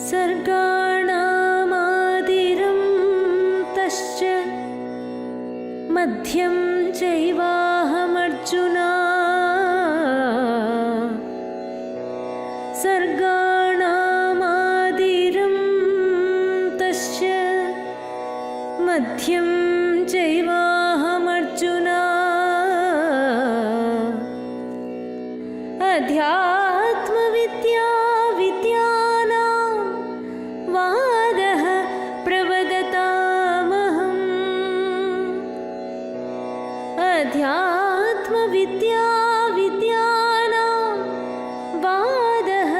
सर्गाणामादिरं तश्च मध्यं चैवाहमर्जुना सर्गाणामादिरं तश्च मध्यं चैवाहमर्जुना अध्यात्मविद्या विद्यानां वादः प्रवदतामहम् अध्यात्मविद्या विद्यानां वादः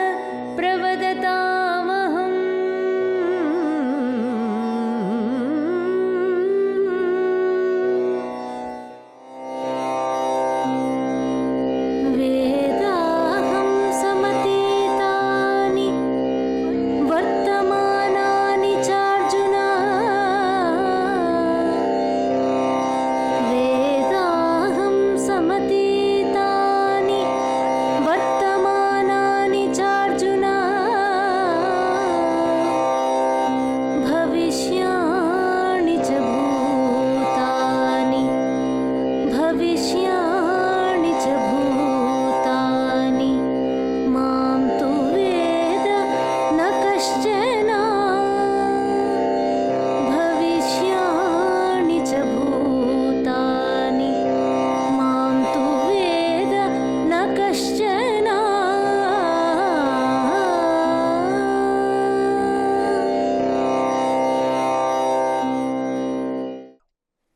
प्रवदतामहम् वेदाहं समतीतानि वर्तमानानि चार्जुन वेदाहं समतीतानि वर्तमानानि चार्जुन भविष्याणि च भूतानि भविष्याणि च भूतानि मां तु वेद न कश्चन भविष्याणि च भूतानि मां तु वेद न कश्चन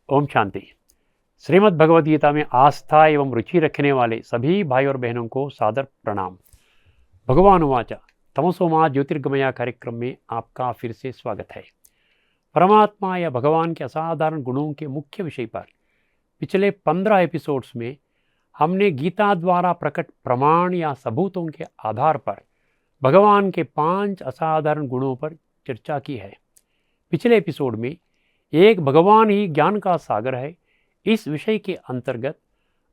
ओम शांति। श्रीमद् भगवद गीता में आस्था एवं रुचि रखने वाले सभी भाई और बहनों को सादर प्रणाम। भगवान उवाच तमसो मा ज्योतिर्गमया कार्यक्रम में आपका फिर से स्वागत है। परमात्मा या भगवान के असाधारण गुणों के मुख्य विषय पर पिछले 15 एपिसोड्स में हमने गीता द्वारा प्रकट प्रमाण या सबूतों के आधार पर भगवान के 5 असाधारण गुणों पर चर्चा की है। पिछले एपिसोड में एक भगवान ही ज्ञान का सागर है, इस विषय के अंतर्गत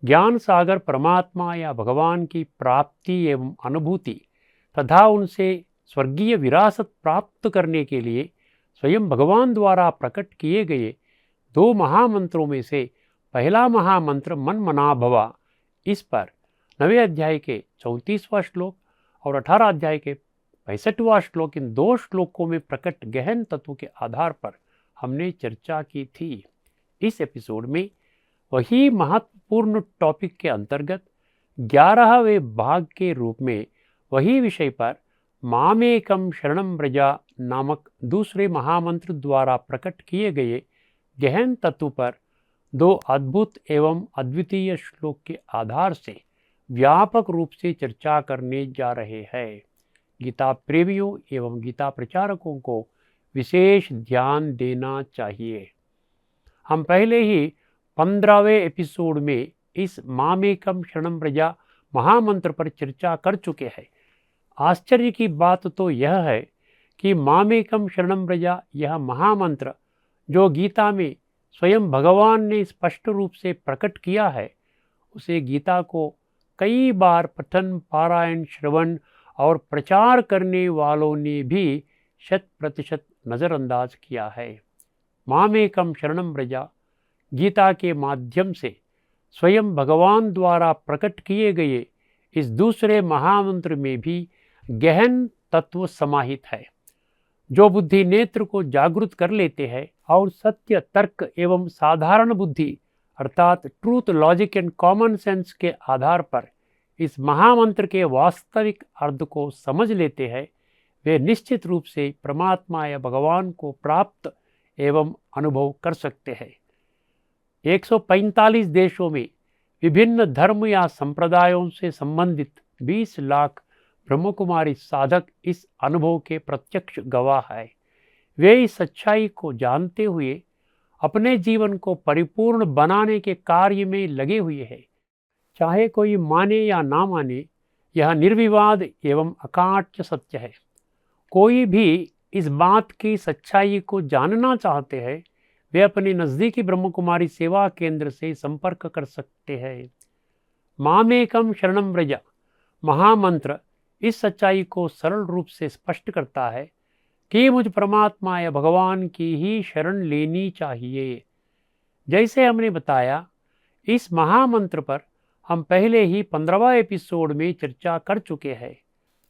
ज्ञान सागर परमात्मा या भगवान की प्राप्ति एवं अनुभूति तथा उनसे स्वर्गीय विरासत प्राप्त करने के लिए स्वयं भगवान द्वारा प्रकट किए गए 2 महामंत्रों में से पहला महामंत्र मन मना भवा, इस पर 9वें अध्याय के 34वां श्लोक और 18 अध्याय के 65वां श्लोक, इन 2 श्लोकों में प्रकट गहन तत्व के आधार पर हमने चर्चा की थी। इस एपिसोड में वही महत्वपूर्ण टॉपिक के अंतर्गत 11वें भाग के रूप में वही विषय पर मामेकम शरणम व्रजा नामक दूसरे महामंत्र द्वारा प्रकट किए गए गहन तत्व पर 2 अद्भुत एवं अद्वितीय श्लोक के आधार से व्यापक रूप से चर्चा करने जा रहे हैं। गीता प्रेमियों एवं गीता प्रचारकों को विशेष ध्यान देना चाहिए। हम पहले ही 15वें एपिसोड में इस मामेकम शरणम व्रजा महामंत्र पर चर्चा कर चुके हैं। आश्चर्य की बात तो यह है कि मामेकम शरणम व्रजा यह महामंत्र जो गीता में स्वयं भगवान ने स्पष्ट रूप से प्रकट किया है, उसे गीता को कई बार पठन पारायण श्रवण और प्रचार करने वालों ने भी 100% नज़रअंदाज किया है। मामेकम शरणम व्रजा गीता के माध्यम से स्वयं भगवान द्वारा प्रकट किए गए इस दूसरे महामंत्र में भी गहन तत्व समाहित है, जो बुद्धि नेत्र को जागृत कर लेते हैं और सत्य तर्क एवं साधारण बुद्धि अर्थात truth logic and common sense के आधार पर इस महामंत्र के वास्तविक अर्थ को समझ लेते हैं। वे निश्चित रूप से परमात्मा या भगवान को प्राप्त एवं अनुभव कर सकते हैं। 145 देशों में विभिन्न धर्म या संप्रदायों से संबंधित 20 लाख ब्रह्मकुमारी साधक इस अनुभव के प्रत्यक्ष गवाह हैं। वे इस सच्चाई को जानते हुए अपने जीवन को परिपूर्ण बनाने के कार्य में लगे हुए हैं। चाहे कोई माने या ना माने, यह निर्विवाद एवं अकाट्य सत्य है। कोई भी इस बात की सच्चाई को जानना चाहते हैं, वे अपने नज़दीकी ब्रह्मकुमारी सेवा केंद्र से संपर्क कर सकते हैं। मामेकम शरणम व्रज महामंत्र इस सच्चाई को सरल रूप से स्पष्ट करता है। कि मुझ परमात्मा या भगवान की ही शरण लेनी चाहिए। जैसे हमने बताया, इस महामंत्र पर हम पहले ही 15वां एपिसोड में चर्चा कर चुके हैं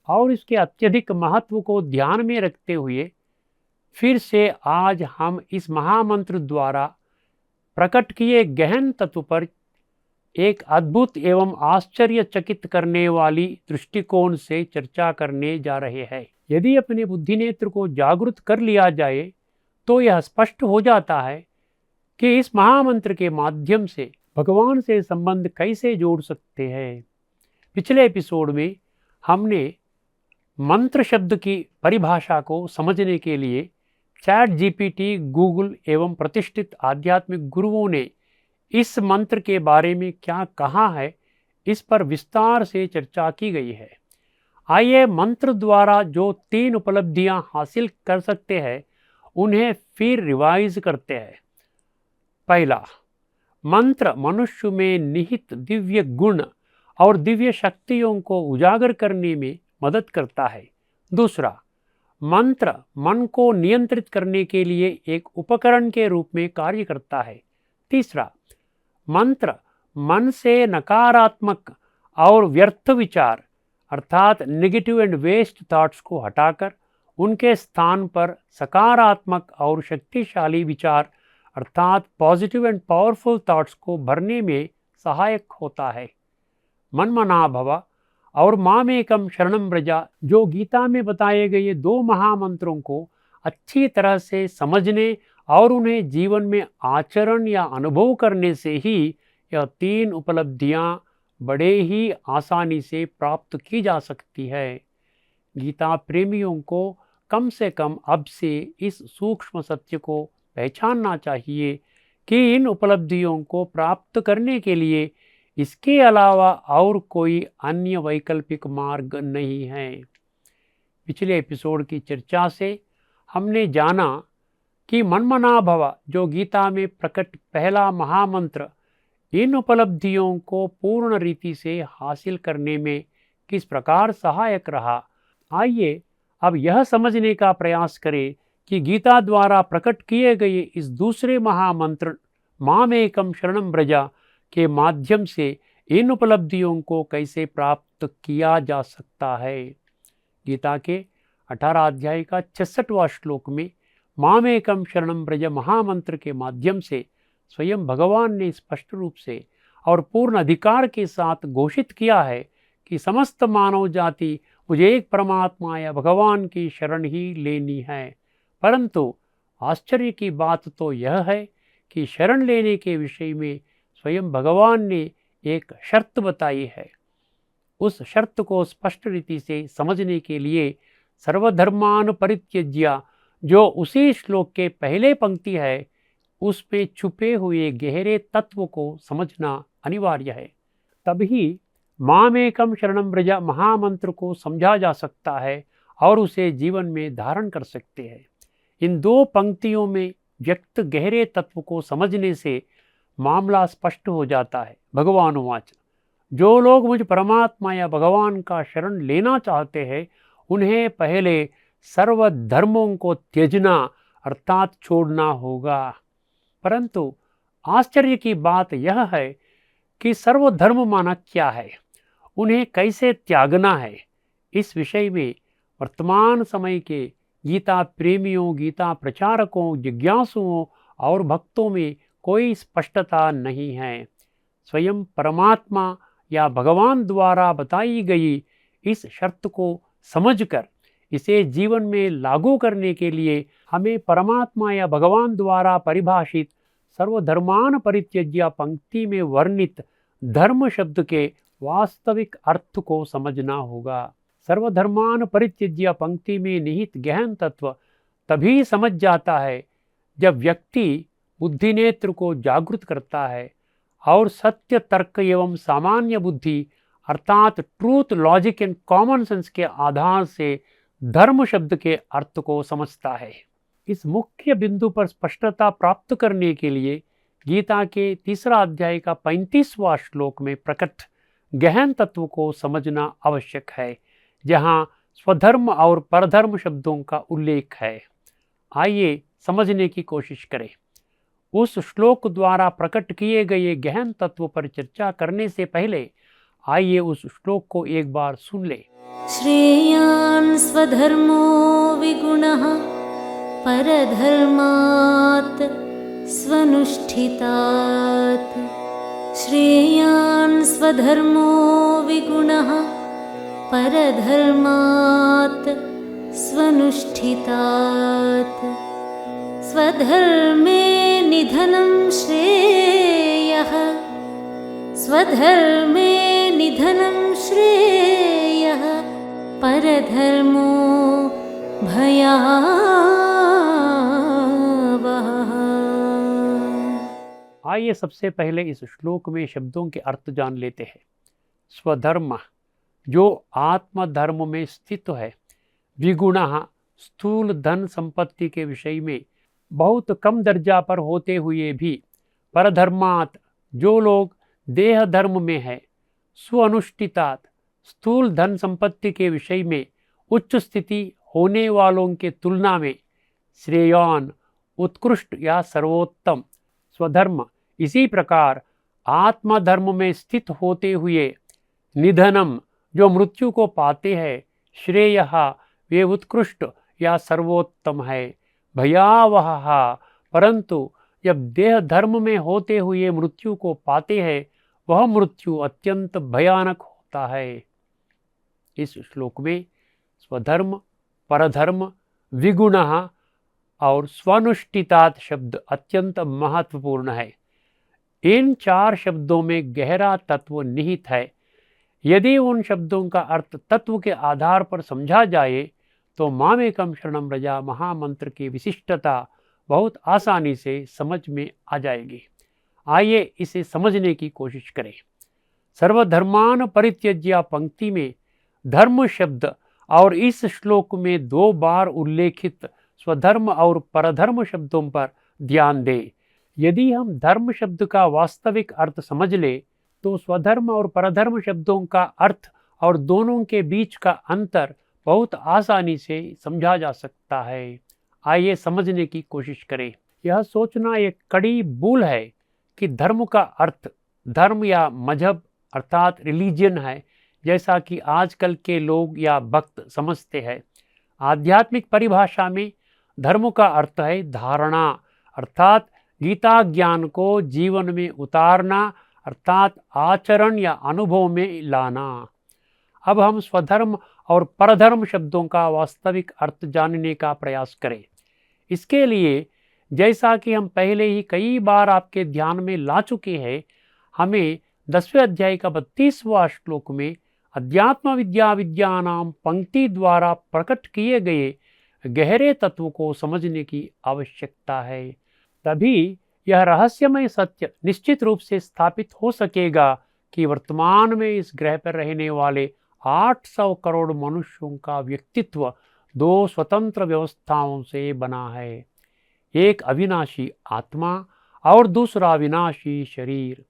और इसके अत्यधिक महत्व को ध्यान में रखते हुए फिर से आज हम इस महामंत्र द्वारा प्रकट किए गहन तत्व पर एक अद्भुत एवं आश्चर्यचकित करने वाली दृष्टिकोण से चर्चा करने जा रहे हैं। यदि अपने बुद्धि नेत्र को जागृत कर लिया जाए तो यह स्पष्ट हो जाता है कि इस महामंत्र के माध्यम से भगवान से संबंध कैसे जोड़ सकते हैं। पिछले एपिसोड में हमने मंत्र शब्द की परिभाषा को समझने के लिए चैट जीपीटी, गूगल एवं प्रतिष्ठित आध्यात्मिक गुरुओं ने इस मंत्र के बारे में क्या कहा है, इस पर विस्तार से चर्चा की गई है। आइए मंत्र द्वारा जो 3 उपलब्धियां हासिल कर सकते हैं उन्हें फिर रिवाइज करते हैं। पहला, मंत्र मनुष्य में निहित दिव्य गुण और दिव्य शक्तियों को उजागर करने में मदद करता है। दूसरा, मंत्र मन को नियंत्रित करने के लिए एक उपकरण के रूप में कार्य करता है। तीसरा, मंत्र मन से नकारात्मक और व्यर्थ विचार अर्थात नेगेटिव एंड वेस्ट थॉट्स को हटाकर उनके स्थान पर सकारात्मक और शक्तिशाली विचार अर्थात पॉजिटिव एंड पावरफुल थॉट्स को भरने में सहायक होता है। मन्मना भव और मामेकम शरणम व्रजा जो गीता में बताए गए 2 महामंत्रों को अच्छी तरह से समझने और उन्हें जीवन में आचरण या अनुभव करने से ही यह 3 उपलब्धियां बड़े ही आसानी से प्राप्त की जा सकती है। गीता प्रेमियों को कम से कम अब से इस सूक्ष्म सत्य को पहचानना चाहिए कि इन उपलब्धियों को प्राप्त करने के लिए इसके अलावा और कोई अन्य वैकल्पिक मार्ग नहीं है। पिछले एपिसोड की चर्चा से हमने जाना कि मन्मना भव जो गीता में प्रकट पहला महामंत्र इन उपलब्धियों को पूर्ण रीति से हासिल करने में किस प्रकार सहायक रहा। आइए अब यह समझने का प्रयास करें कि गीता द्वारा प्रकट किए गए इस दूसरे महामंत्र मामेकम शरणम व्रजा के माध्यम से इन उपलब्धियों को कैसे प्राप्त किया जा सकता है। गीता के 18 अध्याय का 66वां श्लोक में मामेकम शरणम व्रज महामंत्र के माध्यम से स्वयं भगवान ने स्पष्ट रूप से और पूर्ण अधिकार के साथ घोषित किया है कि समस्त मानव जाति मुझे एक परमात्मा या भगवान की शरण ही लेनी है। परंतु आश्चर्य की बात तो यह है कि शरण लेने के विषय में स्वयं भगवान ने एक शर्त बताई है। उस शर्त को स्पष्ट रीति से समझने के लिए सर्वधर्मान परित्यज्य जो उसी श्लोक के पहले पंक्ति है उसमें छुपे हुए गहरे तत्व को समझना अनिवार्य है। तभी मामेकम शरणम व्रज महामंत्र को समझा जा सकता है और उसे जीवन में धारण कर सकते हैं। इन 2 पंक्तियों में व्यक्त गहरे तत्व को समझने से मामला स्पष्ट हो जाता है। भगवान उवाच जो लोग मुझ परमात्मा या भगवान का शरण लेना चाहते हैं उन्हें पहले सर्व धर्मों को त्यजना अर्थात छोड़ना होगा। परंतु आश्चर्य की बात यह है कि सर्वधर्म माना क्या है, उन्हें कैसे त्यागना है। इस विषय में वर्तमान समय के गीता प्रेमियों, गीता प्रचारकों, जिज्ञासुओं और भक्तों में कोई स्पष्टता नहीं है। स्वयं परमात्मा या भगवान द्वारा बताई गई इस शर्त को समझकर इसे जीवन में लागू करने के लिए हमें परमात्मा या भगवान द्वारा परिभाषित सर्वधर्मान परित्यज्य पंक्ति में वर्णित धर्म शब्द के वास्तविक अर्थ को समझना होगा। सर्वधर्मान परित्यज्य पंक्ति में निहित गहन तत्व तभी समझ जाता है जब व्यक्ति बुद्धि नेत्र को जागृत करता है और सत्य तर्क एवं सामान्य बुद्धि अर्थात truth, logic and common sense के आधार से धर्म शब्द के अर्थ को समझता है। इस मुख्य बिंदु पर स्पष्टता प्राप्त करने के लिए गीता के 3 अध्याय का 35वां श्लोक में प्रकट गहन तत्व को समझना आवश्यक है, जहाँ स्वधर्म और परधर्म शब्दों का उल्लेख है। आइए समझने की कोशिश करें। उस श्लोक द्वारा प्रकट किए गए गहन तत्व पर चर्चा करने से पहले आइए उस श्लोक को एक बार सुन ले। श्रेयान् स्वधर्मो विगुणः परधर्मात् स्वनुष्ठितात्। श्रेयान् स्वधर्मो विगुणः परधर्मात् स्वनुष्ठितात्। स्वधर्मे निधनं श्रेयः। स्वधर्मे निधनं श्रेयः। परधर्मो भयावहः। आइए सबसे पहले इस श्लोक में शब्दों के अर्थ जान लेते हैं। स्वधर्म जो आत्मधर्म में स्थित है, विगुणः स्थूल धन संपत्ति के विषय में बहुत कम दर्जा पर होते हुए भी, परधर्मात् जो लोग देह धर्म में है, स्वअनुष्ठितात् स्थूल धन संपत्ति के विषय में उच्च स्थिति होने वालों के तुलना में, श्रेयान उत्कृष्ट या सर्वोत्तम स्वधर्म इसी प्रकार आत्मधर्म में स्थित होते हुए, निधनम जो मृत्यु को पाते हैं, श्रेयः वे उत्कृष्ट या सर्वोत्तम है, भयावह परंतु जब देह धर्म में होते हुए मृत्यु को पाते हैं, वह मृत्यु अत्यंत भयानक होता है। इस श्लोक में स्वधर्म, परधर्म, विगुणः और स्वानुष्ठितात् शब्द अत्यंत महत्वपूर्ण है। इन चार शब्दों में गहरा तत्व निहित है। यदि उन शब्दों का अर्थ तत्व के आधार पर समझा जाए तो मामेकम शरणम व्रज महामंत्र की विशिष्टता बहुत आसानी से समझ में आ जाएगी। आइए इसे समझने की कोशिश करें। सर्वधर्मान परित्यज्य पंक्ति में धर्म शब्द और इस श्लोक में 2 बार उल्लेखित स्वधर्म और परधर्म शब्दों पर ध्यान दें। यदि हम धर्म शब्द का वास्तविक अर्थ समझ ले तो स्वधर्म और परधर्म शब्दों का अर्थ और दोनों के बीच का अंतर बहुत आसानी से समझा जा सकता है। आइए समझने की कोशिश करें। यह सोचना एक कड़ी भूल है कि धर्म का अर्थ धर्म या मजहब अर्थात रिलीजन है, जैसा कि आजकल के लोग या भक्त समझते हैं। आध्यात्मिक परिभाषा में धर्म का अर्थ है धारणा, अर्थात गीता ज्ञान को जीवन में उतारना, अर्थात आचरण या अनुभव में लाना। अब हम स्वधर्म और परधर्म शब्दों का वास्तविक अर्थ जानने का प्रयास करें। इसके लिए जैसा कि हम पहले ही कई बार आपके ध्यान में ला चुके हैं, हमें 10वें अध्याय का 32वां श्लोक में अध्यात्म विद्या विद्यानाम पंक्ति द्वारा प्रकट किए गए गहरे तत्व को समझने की आवश्यकता है। तभी यह रहस्यमय सत्य निश्चित रूप से स्थापित हो सकेगा कि वर्तमान में इस ग्रह पर रहने वाले 800 करोड़ मनुष्यों का व्यक्तित्व 2 स्वतंत्र व्यवस्थाओं से बना है, एक अविनाशी आत्मा और दूसरा विनाशी शरीर।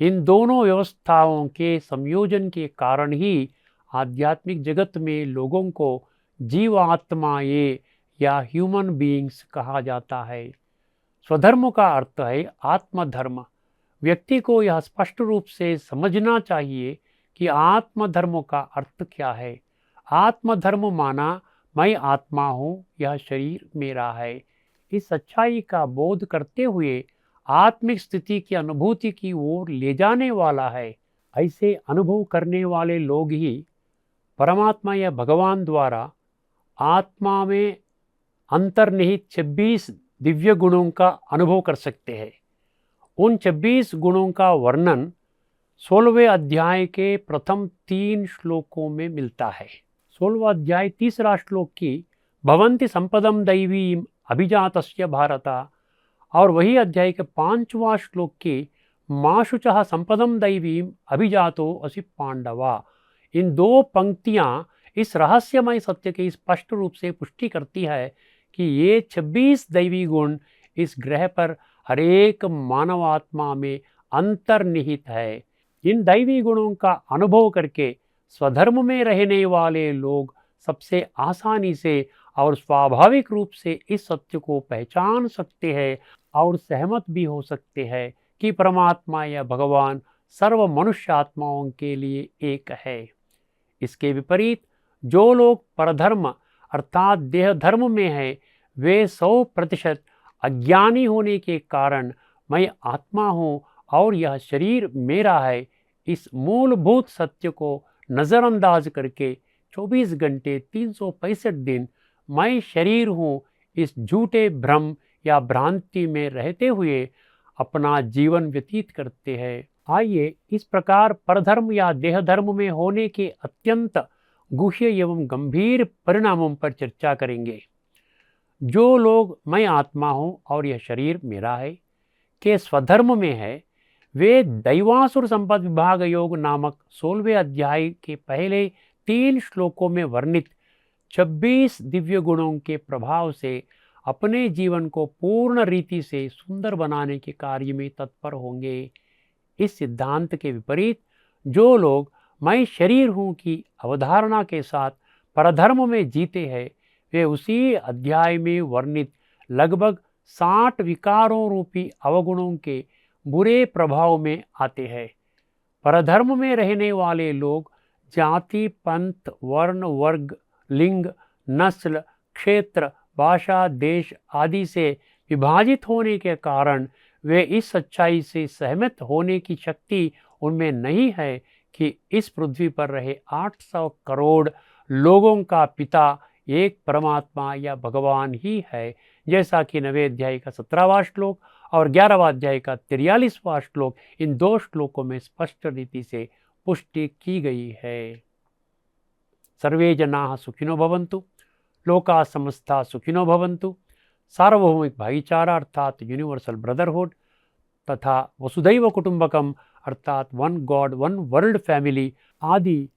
इन दोनों व्यवस्थाओं के संयोजन के कारण ही आध्यात्मिक जगत में लोगों को जीवात्माएं या ह्यूमन बीइंग्स कहा जाता है। स्वधर्म का अर्थ है आत्मधर्म। व्यक्ति को यह स्पष्ट रूप से समझना चाहिए कि आत्मधर्म का अर्थ क्या है। आत्मधर्म माना मैं आत्मा हूँ, यह शरीर मेरा है। इस सच्चाई का बोध करते हुए आत्मिक स्थिति की अनुभूति की ओर ले जाने वाला है। ऐसे अनुभव करने वाले लोग ही परमात्मा या भगवान द्वारा आत्मा में अंतर्निहित 26 दिव्य गुणों का अनुभव कर सकते हैं। उन 26 गुणों का वर्णन 16वें अध्याय के प्रथम 3 श्लोकों में मिलता है। 16वां अध्याय 3रा श्लोक की भवन्ति संपदम दैवीम अभिजातस्य भारत और वही अध्याय के 5वां श्लोक की माशुचः संपदम दैवीम अभिजातो असि पांडवा। इन 2 पंक्तियां इस रहस्यमय सत्य की स्पष्ट रूप से पुष्टि करती है कि ये 26 दैवी गुण इस ग्रह पर हरेक मानवात्मा में अंतर्निहित है। इन दैवी गुणों का अनुभव करके स्वधर्म में रहने वाले लोग सबसे आसानी से और स्वाभाविक रूप से इस सत्य को पहचान सकते हैं और सहमत भी हो सकते हैं कि परमात्मा या भगवान सर्व मनुष्य आत्माओं के लिए एक है। इसके विपरीत जो लोग परधर्म अर्थात देह धर्म में है, वे 100% अज्ञानी होने के कारण मैं आत्मा हूँ और यह शरीर मेरा है, इस मूलभूत सत्य को नज़रअंदाज करके 24 घंटे 365 दिन मैं शरीर हूँ इस झूठे भ्रम या भ्रांति में रहते हुए अपना जीवन व्यतीत करते हैं। आइए इस प्रकार परधर्म या देह धर्म में होने के अत्यंत गुह्य एवं गंभीर परिणामों पर चर्चा करेंगे। जो लोग मैं आत्मा हूँ और यह शरीर मेरा है के स्वधर्म में है, वे दैवासुर संपद विभाग योग नामक 16वें अध्याय के पहले 3 श्लोकों में वर्णित 26 दिव्य गुणों के प्रभाव से अपने जीवन को पूर्ण रीति से सुंदर बनाने के कार्य में तत्पर होंगे। इस सिद्धांत के विपरीत जो लोग मैं शरीर हूँ की अवधारणा के साथ परधर्म में जीते हैं, वे उसी अध्याय में वर्णित लगभग 60 विकारों रूपी अवगुणों के बुरे प्रभाव में आते हैं। परधर्म में रहने वाले लोग जाति, पंथ, वर्ण, वर्ग, लिंग, नस्ल, क्षेत्र, भाषा, देश आदि से विभाजित होने के कारण वे इस सच्चाई से सहमत होने की शक्ति उनमें नहीं है कि इस पृथ्वी पर रहे 800 करोड़ लोगों का पिता एक परमात्मा या भगवान ही है, जैसा कि 9वें अध्याय का 17वां श्लोक और 11वां अध्याय का 43वां श्लोक इन 2 श्लोकों में स्पष्ट रीति से पुष्टि की गई है। सर्वे जनाः सुखिनो भवन्तु, लोका समस्ता सुखिनो भवन्तु, सार्वभौमिक भाईचारा अर्थात यूनिवर्सल ब्रदरहुड तथा वसुधैव कुटुंबकम अर्थात one God one world family आदि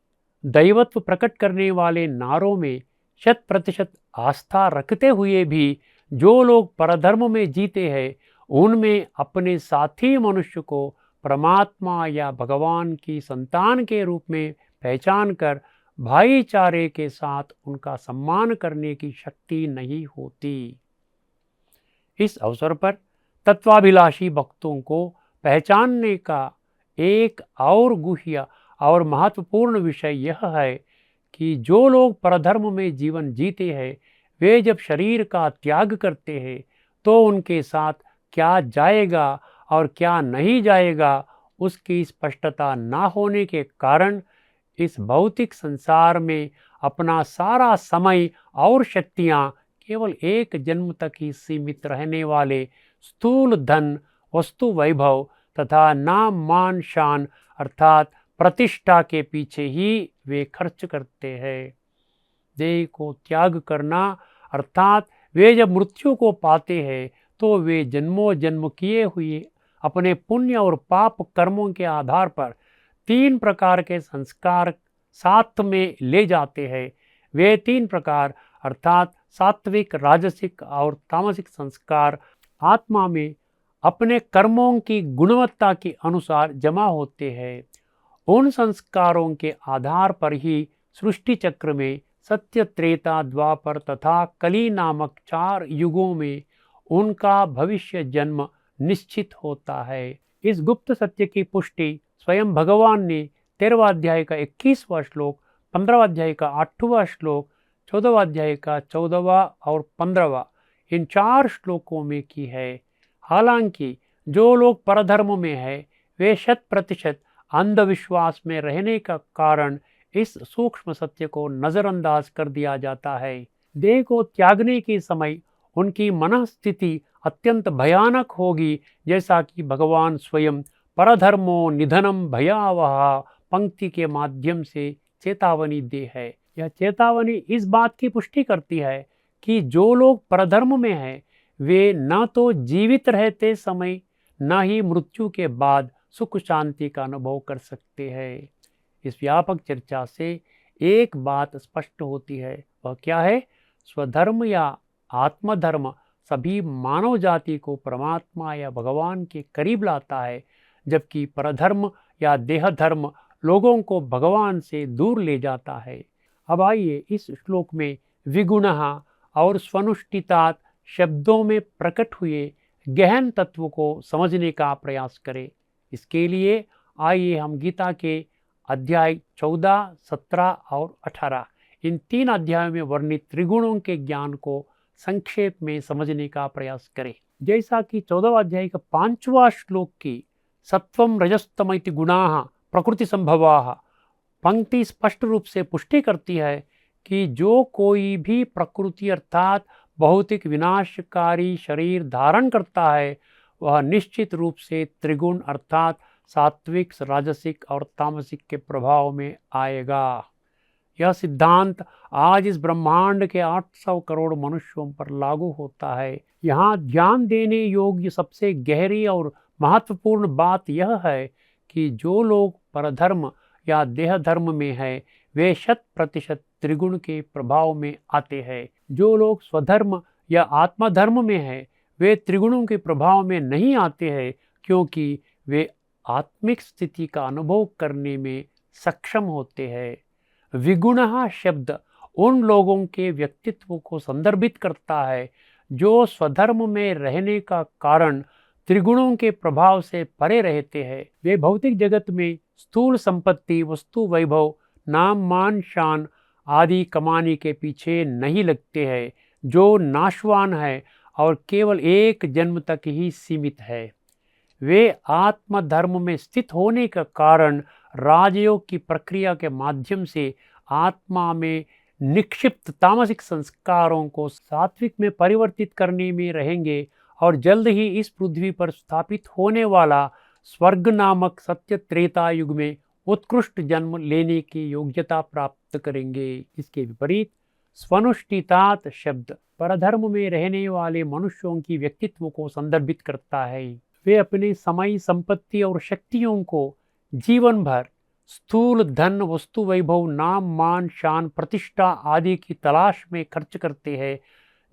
दैवत्व प्रकट करने वाले नारों में 100% आस्था रखते हुए भी जो लोग परधर्म में जीते हैं, उनमें अपने साथी मनुष्य को परमात्मा या भगवान की संतान के रूप में पहचान कर भाईचारे के साथ उनका सम्मान करने की शक्ति नहीं होती। इस अवसर पर तत्वाभिलाषी भक्तों को पहचानने का एक और गुह्य और महत्वपूर्ण विषय यह है कि जो लोग परधर्म में जीवन जीते हैं, वे जब शरीर का त्याग करते हैं तो उनके साथ क्या जाएगा और क्या नहीं जाएगा उसकी स्पष्टता ना होने के कारण इस भौतिक संसार में अपना सारा समय और शक्तियाँ केवल एक जन्म तक ही सीमित रहने वाले स्थूल धन, वस्तु वैभव तथा नाम मान शान अर्थात प्रतिष्ठा के पीछे ही वे खर्च करते हैं। देह को त्याग करना अर्थात वे जब मृत्यु को पाते हैं तो वे जन्मों जन्म किए हुए अपने पुण्य और पाप कर्मों के आधार पर 3 प्रकार के संस्कार साथ में ले जाते हैं। वे 3 प्रकार अर्थात सात्विक, राजसिक और तामसिक संस्कार आत्मा में अपने कर्मों की गुणवत्ता के अनुसार जमा होते हैं। उन संस्कारों के आधार पर ही सृष्टि चक्र में सत्य, त्रेता, द्वापर तथा कली नामक 4 युगों में उनका भविष्य जन्म निश्चित होता है। इस गुप्त सत्य की पुष्टि स्वयं भगवान ने 13वां अध्याय का 21वां श्लोक, 15वां अध्याय का 8वां श्लोक, 14वां अध्याय का 14वां और 15वां इन 4 श्लोकों में की है। हालांकि जो लोग परधर्म में है वे 100% अंधविश्वास में रहने का कारण इस सूक्ष्म सत्य को नज़रअंदाज कर दिया जाता है। देह को त्यागने के समय उनकी मनस्थिति अत्यंत भयानक होगी, जैसा कि भगवान स्वयं परधर्मो निधनम भयावह पंक्ति के माध्यम से चेतावनी दे है। यह चेतावनी इस बात की पुष्टि करती है कि जो लोग परधर्म में हैं वे न तो जीवित रहते समय न ही मृत्यु के बाद सुख शांति का अनुभव कर सकते हैं। इस व्यापक चर्चा से एक बात स्पष्ट होती है, वह क्या है? स्वधर्म या आत्मधर्म सभी मानव जाति को परमात्मा या भगवान के करीब लाता है, जबकि परधर्म या देह धर्म लोगों को भगवान से दूर ले जाता है। अब आइए इस श्लोक में विगुणः और स्वनुष्ठितात् शब्दों में प्रकट हुए गहन तत्व को समझने का प्रयास करें। इसके लिए आइए हम गीता के अध्याय 14, 17 और 18 इन 3 अध्यायों में वर्णित त्रिगुणों के ज्ञान को संक्षेप में समझने का प्रयास करें। जैसा कि 14वां अध्याय का 5वां श्लोक की सत्वम रजस्तमिति गुणाः प्रकृति संभवाः पंक्ति स्पष्ट रूप से पुष्टि करती है कि जो कोई भी प्रकृति अर्थात भौतिक विनाशकारी शरीर धारण करता है वह निश्चित रूप से त्रिगुण अर्थात सात्विक, राजसिक और तामसिक के प्रभाव में आएगा। यह सिद्धांत आज इस ब्रह्मांड के 800 करोड़ मनुष्यों पर लागू होता है। यहाँ ध्यान देने योग्य सबसे गहरी और महत्वपूर्ण बात यह है कि जो लोग परधर्म या देह धर्म में है वे 100% त्रिगुण के प्रभाव में आते हैं। जो लोग स्वधर्म या आत्मधर्म में है वे त्रिगुणों के प्रभाव में नहीं आते हैं, क्योंकि वे आत्मिक स्थिति का अनुभव करने में सक्षम होते हैं। विगुणः शब्द उन लोगों के व्यक्तित्व को संदर्भित करता है जो स्वधर्म में रहने का कारण त्रिगुणों के प्रभाव से परे रहते हैं। वे भौतिक जगत में स्थूल संपत्ति, वस्तु वैभव, नाम मान शान आदि कमाने के पीछे नहीं लगते हैं जो नाशवान है और केवल एक जन्म तक ही सीमित है। वे आत्मधर्म में स्थित होने का कारण राजयोग की प्रक्रिया के माध्यम से आत्मा में निक्षिप्त तामसिक संस्कारों को सात्विक में परिवर्तित करने में रहेंगे और जल्द ही इस पृथ्वी पर स्थापित होने वाला स्वर्ग नामक सत्य त्रेता युग में उत्कृष्ट जन्म लेने की योग्यता प्राप्त करेंगे। इसके विपरीत स्वनुष्ठितात् शब्द परधर्म में रहने वाले मनुष्यों की व्यक्तित्व को संदर्भित करता है। वे अपने समय, संपत्ति और शक्तियों को जीवन भर स्थूल धन, वस्तु वैभव, नाम मान शान, प्रतिष्ठा आदि की तलाश में खर्च करते हैं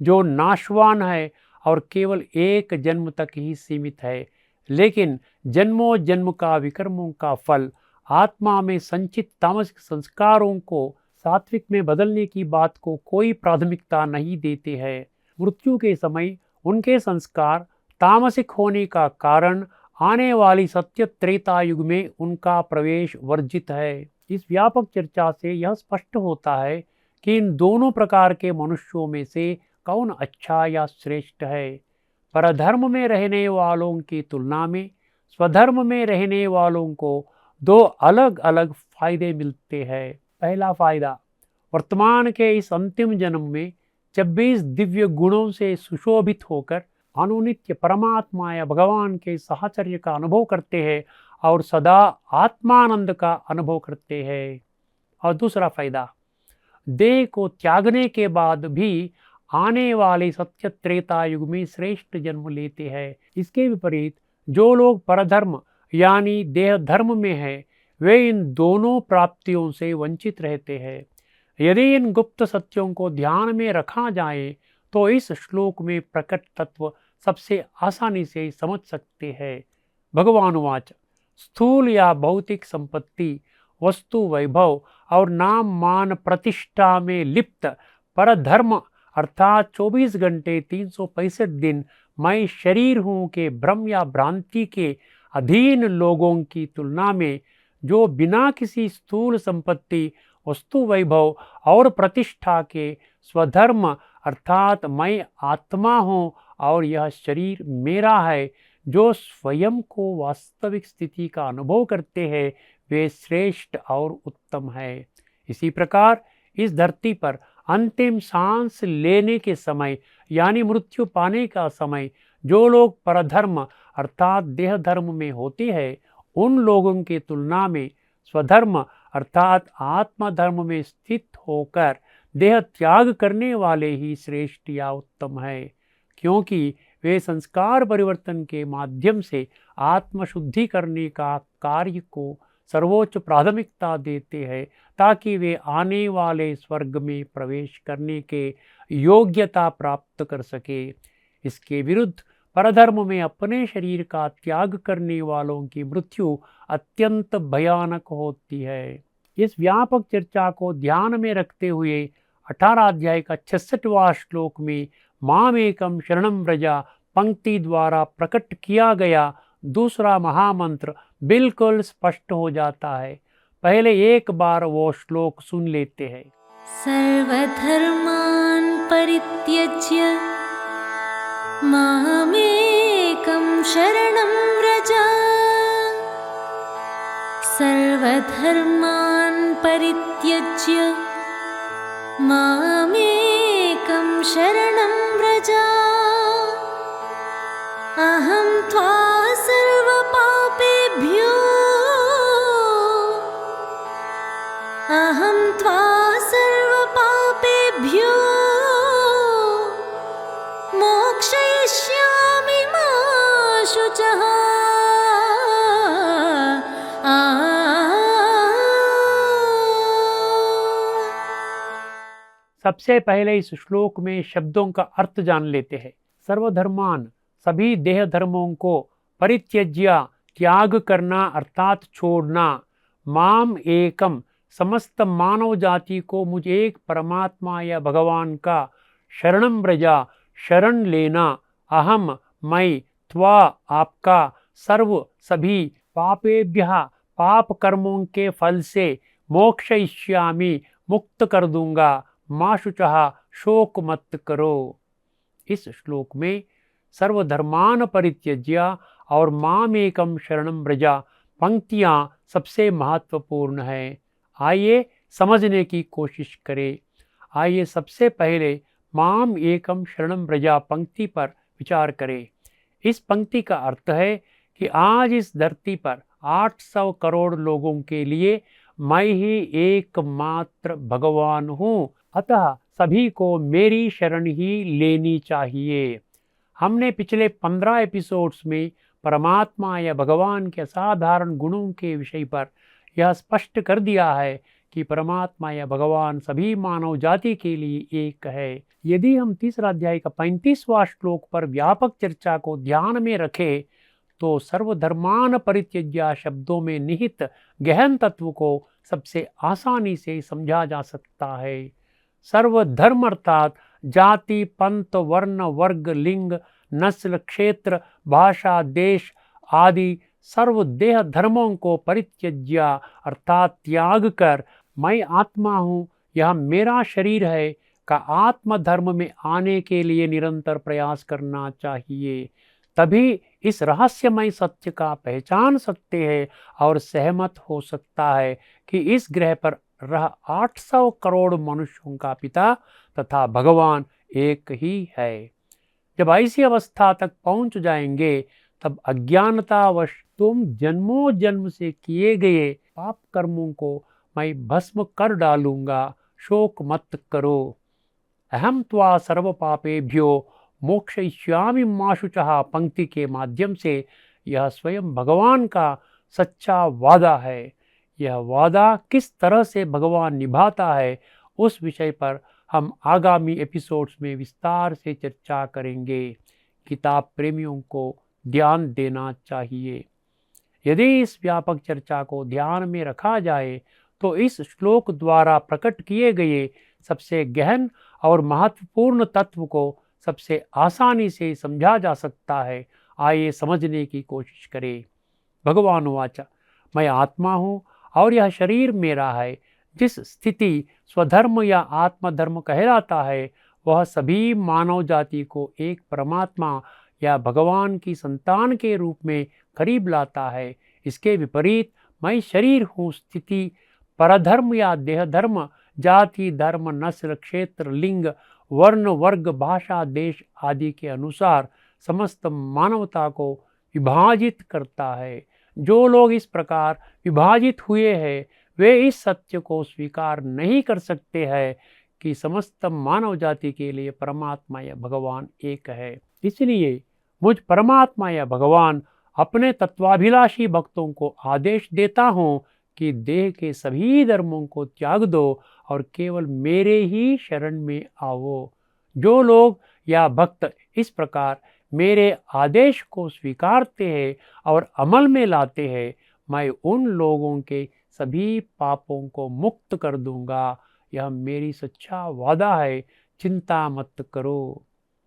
जो नाशवान है और केवल एक जन्म तक ही सीमित है। लेकिन जन्मों जन्म का विकर्मों का फल आत्मा में संचित तामसिक संस्कारों को सात्विक में बदलने की बात को कोई प्राथमिकता नहीं देते हैं। मृत्यु के समय उनके संस्कार तामसिक होने का कारण आने वाली सत्य त्रेता युग में उनका प्रवेश वर्जित है। इस व्यापक चर्चा से यह स्पष्ट होता है कि इन दोनों प्रकार के मनुष्यों में से कौन अच्छा या श्रेष्ठ है। परधर्म में रहने वालों की तुलना में स्वधर्म में रहने वालों को 2 अलग अलग फायदे मिलते हैं। पहला फायदा, वर्तमान के इस अंतिम जन्म में 26 दिव्य गुणों से सुशोभित होकर अनुनित्य परमात्मा या भगवान के साहचर्य का अनुभव करते हैं और सदा आत्मानंद का अनुभव करते हैं। और दूसरा फायदा, देह को त्यागने के बाद भी आने वाले सत्य त्रेता युग में श्रेष्ठ जन्म लेते हैं। इसके विपरीत जो लोग परधर्म यानी देह धर्म में है वे इन दोनों प्राप्तियों से वंचित रहते हैं। यदि इन गुप्त सत्यों को ध्यान में रखा जाए तो इस श्लोक में प्रकट तत्व सबसे आसानी से समझ सकते हैं। भगवान वाच, स्थूल या भौतिक संपत्ति, वस्तु वैभव और नाम मान प्रतिष्ठा में लिप्त परधर्म अर्थात 24 घंटे 365 दिन मैं शरीर हूँ के भ्रम या भ्रांति के अधीन लोगों की तुलना में जो बिना किसी स्थूल संपत्ति, वस्तु वैभव और प्रतिष्ठा के स्वधर्म अर्थात मैं आत्मा हूँ और यह शरीर मेरा है, जो स्वयं को वास्तविक स्थिति का अनुभव करते हैं वे श्रेष्ठ और उत्तम है। इसी प्रकार इस धरती पर अंतिम सांस लेने के समय यानी मृत्यु पाने का समय जो लोग परधर्म अर्थात देह धर्म में होते हैं उन लोगों के तुलना में स्वधर्म अर्थात आत्मधर्म में स्थित होकर देह त्याग करने वाले ही श्रेष्ठ या उत्तम है, क्योंकि वे संस्कार परिवर्तन के माध्यम से आत्मशुद्धि करने का कार्य को सर्वोच्च प्राथमिकता देते हैं ताकि वे आने वाले स्वर्ग में प्रवेश करने के योग्यता प्राप्त कर सके। इसके विरुद्ध परधर्म में अपने शरीर का त्याग करने वालों की मृत्यु अत्यंत भयानक होती है। इस व्यापक चर्चा को ध्यान में रखते हुए 18 अध्याय का 66वां श्लोक में मामेकम शरणम व्रजा पंक्ति द्वारा प्रकट किया गया दूसरा महामंत्र बिल्कुल स्पष्ट हो जाता है। पहले एक बार वो श्लोक सुन लेते हैं। सर्वधर्मान् परित्यज्य मामेकं शरणं व्रज। सर्वधर्मान् परित्यज्य मामेकं शरणं व्रज। अहं त्वा सर्वपापेभ्यो मोक्षयिष्यामि मा शुचः। सबसे पहले इस श्लोक में शब्दों का अर्थ जान लेते हैं। सर्वधर्मान सभी देह धर्मों को परित्यज्य त्याग करना अर्थात छोड़ना, माम एकम समस्त मानव जाति को मुझे एक परमात्मा या भगवान का शरणम व्रजा शरण लेना, अहम मैं त्वा आपका सर्व सभी पापेभ्यः पाप कर्मों के फल से मोक्षयिष्यामि मुक्त कर दूंगा, मा शुचः शोक मत करो। इस श्लोक में सर्वधर्मान परित्यज्य और मामेकम शरणम व्रजा पंक्तियां सबसे महत्वपूर्ण है। आइए समझने की कोशिश करें। आइए सबसे पहले माम एकम शरणम व्रजा पंक्ति पर विचार करें। इस पंक्ति का अर्थ है कि आज इस धरती पर 800 करोड़ लोगों के लिए मैं ही एकमात्र भगवान हूँ, अतः सभी को मेरी शरण ही लेनी चाहिए। हमने पिछले 15 एपिसोड्स में परमात्मा या भगवान के असाधारण गुणों के विषय पर यह स्पष्ट कर दिया है कि परमात्मा या भगवान सभी मानव जाति के लिए एक है। यदि हम तीसरा अध्याय का 35वां श्लोक पर व्यापक चर्चा को ध्यान में रखें तो सर्वधर्मान परित्यज्य शब्दों में निहित गहन तत्व को सबसे आसानी से समझा जा सकता है। सर्वधर्म अर्थात जाति, पंथ, वर्ण, वर्ग, लिंग, नस्ल, क्षेत्र, भाषा, देश आदि सर्व देह धर्मों को परित्यज्य अर्थात त्याग कर मैं आत्मा हूँ, यह मेरा शरीर है का आत्म धर्म में आने के लिए निरंतर प्रयास करना चाहिए। तभी इस रहस्यमय सत्य का पहचान सकते हैं और सहमत हो सकता है कि इस ग्रह पर रह 800 करोड़ मनुष्यों का पिता तथा भगवान एक ही है। जब ऐसी अवस्था तक पहुंच जाएंगे तब अज्ञानतावश तुम जन्मों जन्म से किए गए पाप कर्मों को मैं भस्म कर डालूंगा, शोक मत करो। अहम त्वा सर्व पापेभ्यो मोक्षयिष्यामि मा शुचः पंक्ति के माध्यम से यह स्वयं भगवान का सच्चा वादा है। यह वादा किस तरह से भगवान निभाता है उस विषय पर हम आगामी एपिसोड्स में विस्तार से चर्चा करेंगे। किताब प्रेमियों को ध्यान देना चाहिए। यदि इस व्यापक चर्चा को ध्यान में रखा जाए तो इस श्लोक द्वारा प्रकट किए गए सबसे गहन और महत्वपूर्ण तत्व को सबसे आसानी से समझा जा सकता है। आइए समझने की कोशिश करें। भगवान वाच, मैं आत्मा हूँ और यह शरीर मेरा है। जिस स्थिति स्वधर्म या आत्मधर्म कहलाता है वह सभी मानव जाति को एक परमात्मा या भगवान की संतान के रूप में करीब लाता है। इसके विपरीत मैं शरीर हूँ स्थिति परधर्म या देह धर्म, जाति, धर्म, नस्ल, क्षेत्र, लिंग, वर्ण, वर्ग, भाषा, देश आदि के अनुसार समस्त मानवता को विभाजित करता है। जो लोग इस प्रकार विभाजित हुए हैं वे इस सत्य को स्वीकार नहीं कर सकते हैं कि समस्त मानव जाति के लिए परमात्मा या भगवान एक है। इसलिए मुझ परमात्मा या भगवान अपने तत्वाभिलाषी भक्तों को आदेश देता हूँ कि देह के सभी धर्मों को त्याग दो और केवल मेरे ही शरण में आओ। जो लोग या भक्त इस प्रकार मेरे आदेश को स्वीकारते हैं और अमल में लाते हैं, मैं उन लोगों के सभी पापों को मुक्त कर दूंगा, यह मेरी सच्चा वादा है, चिंता मत करो।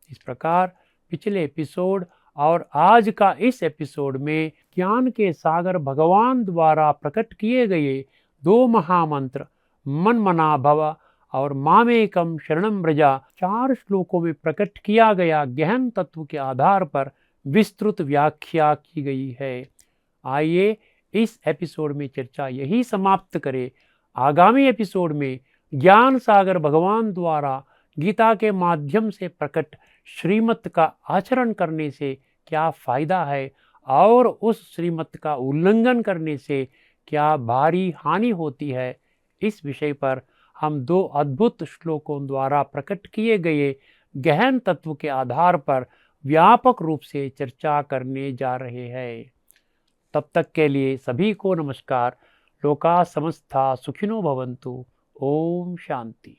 इस प्रकार पिछले एपिसोड और आज का इस एपिसोड में ज्ञान के सागर भगवान द्वारा प्रकट किए गए 2 महामंत्र मन मना भव और मामेकम शरणम व्रजा 4 श्लोकों में प्रकट किया गया गहन तत्व के आधार पर विस्तृत व्याख्या की गई है। आइए इस एपिसोड में चर्चा यही समाप्त करें। आगामी एपिसोड में ज्ञान सागर भगवान द्वारा गीता के माध्यम से प्रकट श्रीमत का आचरण करने से क्या फायदा है और उस श्रीमत का उल्लंघन करने से क्या भारी हानि होती है, इस विषय पर हम 2 अद्भुत श्लोकों द्वारा प्रकट किए गए गहन तत्व के आधार पर व्यापक रूप से चर्चा करने जा रहे हैं। तब तक के लिए सभी को नमस्कार। लोका समस्ता सुखिनो भवन्तु। ओम शांति।